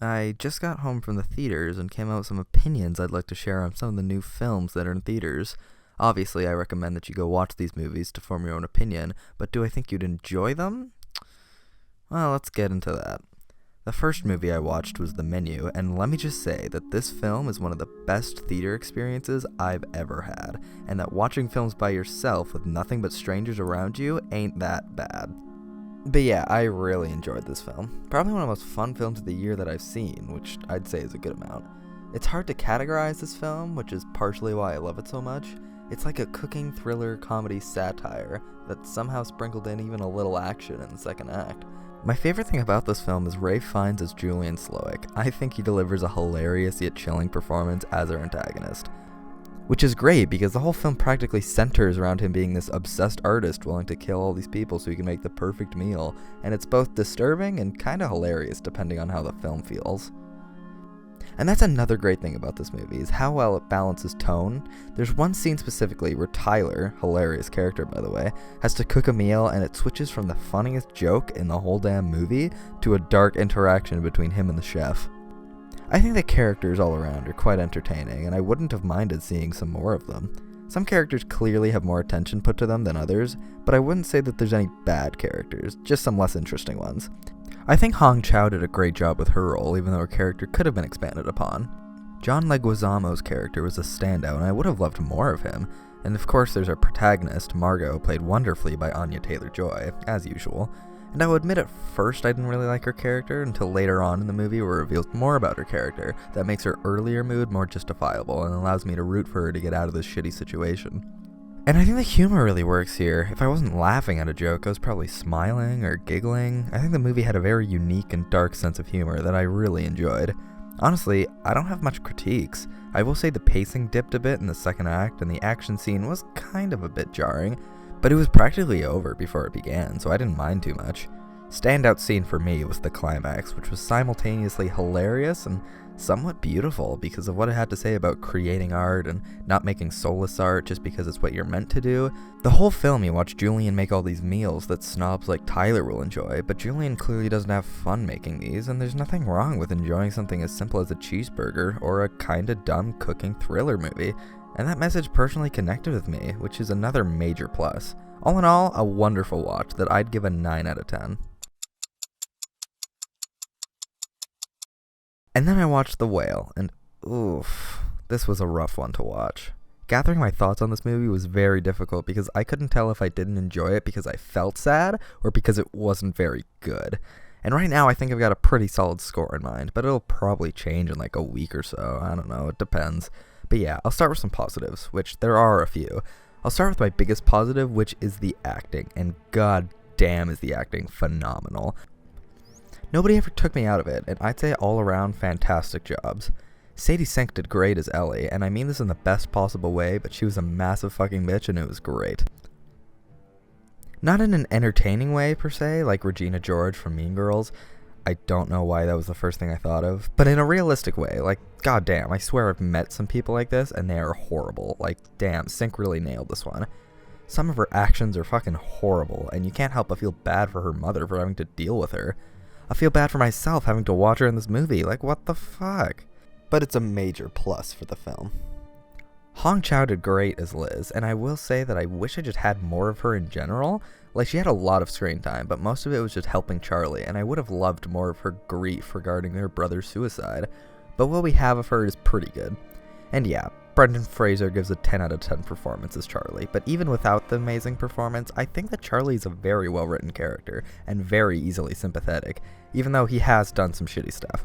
I just got home from the theaters and came out with some opinions I'd like to share on some of the new films that are in theaters. Obviously, I recommend that you go watch these movies to form your own opinion, but do I think you'd enjoy them? Well, let's get into that. The first movie I watched was The Menu, and let me just say that this film is one of the best theater experiences I've ever had, and that watching films by yourself with nothing but strangers around you ain't that bad. But yeah, I really enjoyed this film. Probably one of the most fun films of the year that I've seen, which I'd say is a good amount. It's hard to categorize this film, which is partially why I love it so much. It's like a cooking thriller comedy satire that's somehow sprinkled in even a little action in the second act. My favorite thing about this film is Ralph Fiennes as Julian Slowik. I think he delivers a hilarious yet chilling performance as our antagonist. Which is great because the whole film practically centers around him being this obsessed artist willing to kill all these people so he can make the perfect meal, and it's both disturbing and kinda hilarious depending on how the film feels. And that's another great thing about this movie, is how well it balances tone. There's one scene specifically where Tyler, hilarious character by the way, has to cook a meal and it switches from the funniest joke in the whole damn movie to a dark interaction between him and the chef. I think the characters all around are quite entertaining, and I wouldn't have minded seeing some more of them. Some characters clearly have more attention put to them than others, but I wouldn't say that there's any bad characters, just some less interesting ones. I think Hong Chow did a great job with her role, even though her character could have been expanded upon. John Leguizamo's character was a standout, and I would have loved more of him. And of course there's our protagonist, Margot, played wonderfully by Anya Taylor-Joy, as usual. And I will admit at first I didn't really like her character until later on in the movie where it reveals more about her character that makes her earlier mood more justifiable and allows me to root for her to get out of this shitty situation. And I think the humor really works here. If I wasn't laughing at a joke, I was probably smiling or giggling. I think the movie had a very unique and dark sense of humor that I really enjoyed. Honestly, I don't have much critiques. I will say the pacing dipped a bit in the second act and the action scene was kind of a bit jarring, but it was practically over before it began, so I didn't mind too much. Standout scene for me was the climax, which was simultaneously hilarious and somewhat beautiful because of what it had to say about creating art and not making soulless art just because it's what you're meant to do. The whole film you watch Julian make all these meals that snobs like Tyler will enjoy, but Julian clearly doesn't have fun making these, and there's nothing wrong with enjoying something as simple as a cheeseburger or a kinda dumb cooking thriller movie. And that message personally connected with me, which is another major plus. All in all, a wonderful watch that I'd give a 9 out of 10. And then I watched The Whale, and oof, this was a rough one to watch. Gathering my thoughts on this movie was very difficult because I couldn't tell if I didn't enjoy it because I felt sad or because it wasn't very good. And right now I think I've got a pretty solid score in mind, but it'll probably change in like a week or so. I don't know, it depends. But yeah, I'll start with some positives, which there are a few. I'll start with my biggest positive, which is the acting, and god damn is the acting phenomenal. Nobody ever took me out of it, and I'd say all around fantastic jobs. Sadie Sink did great as Ellie, and I mean this in the best possible way, but she was a massive fucking bitch and it was great. Not in an entertaining way per se, like Regina George from Mean Girls. I don't know why that was the first thing I thought of, but in a realistic way, like, goddamn, I swear I've met some people like this, and they are horrible. Like, damn, Sink really nailed this one. Some of her actions are fucking horrible, and you can't help but feel bad for her mother for having to deal with her. I feel bad for myself having to watch her in this movie, like, what the fuck? But it's a major plus for the film. Hong Chow did great as Liz, and I will say that I wish I just had more of her in general. Like, she had a lot of screen time, but most of it was just helping Charlie, and I would have loved more of her grief regarding her brother's suicide. But what we have of her is pretty good. And yeah, Brendan Fraser gives a 10 out of 10 performance as Charlie, but even without the amazing performance, I think that Charlie is a very well written character, and very easily sympathetic, even though he has done some shitty stuff.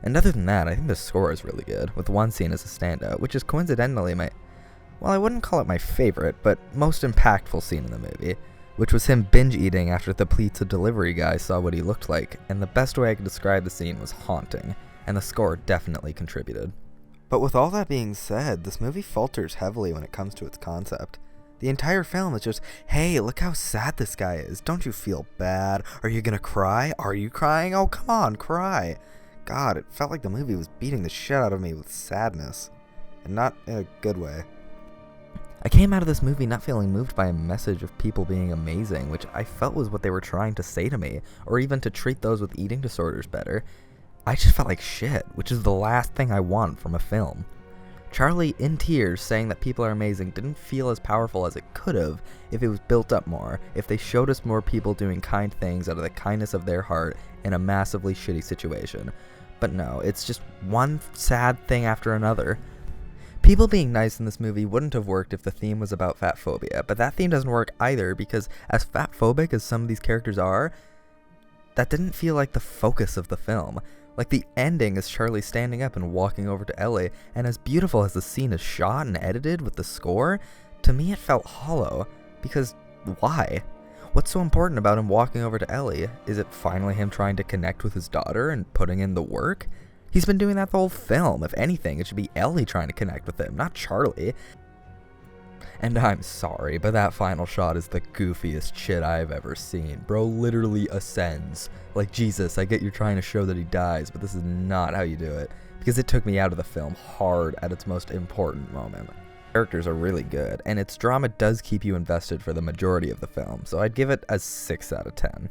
And other than that, I think the score is really good, with one scene as a standout, which is coincidentally well, I wouldn't call it my favorite, but most impactful scene in the movie, which was him binge eating after the pizza delivery guy saw what he looked like, and the best way I could describe the scene was haunting, and the score definitely contributed. But with all that being said, this movie falters heavily when it comes to its concept. The entire film is just, hey, look how sad this guy is, don't you feel bad? Are you gonna cry? Are you crying? Oh, come on, cry! God, it felt like the movie was beating the shit out of me with sadness, and not in a good way. I came out of this movie not feeling moved by a message of people being amazing, which I felt was what they were trying to say to me, or even to treat those with eating disorders better. I just felt like shit, which is the last thing I want from a film. Charlie, in tears, saying that people are amazing didn't feel as powerful as it could have if it was built up more, if they showed us more people doing kind things out of the kindness of their heart in a massively shitty situation. But no, it's just one sad thing after another. People being nice in this movie wouldn't have worked if the theme was about fat phobia, but that theme doesn't work either because as fat phobic as some of these characters are, that didn't feel like the focus of the film. Like, the ending is Charlie standing up and walking over to Ellie, and as beautiful as the scene is shot and edited with the score, to me it felt hollow. Because, why? What's so important about him walking over to Ellie? Is it finally him trying to connect with his daughter and putting in the work? He's been doing that the whole film. If anything, it should be Ellie trying to connect with him, not Charlie. And I'm sorry, but that final shot is the goofiest shit I've ever seen. Bro literally ascends. Like, Jesus, I get you're trying to show that he dies, but this is not how you do it. Because it took me out of the film hard at its most important moment. Characters are really good, and its drama does keep you invested for the majority of the film, so I'd give it a 6 out of 10.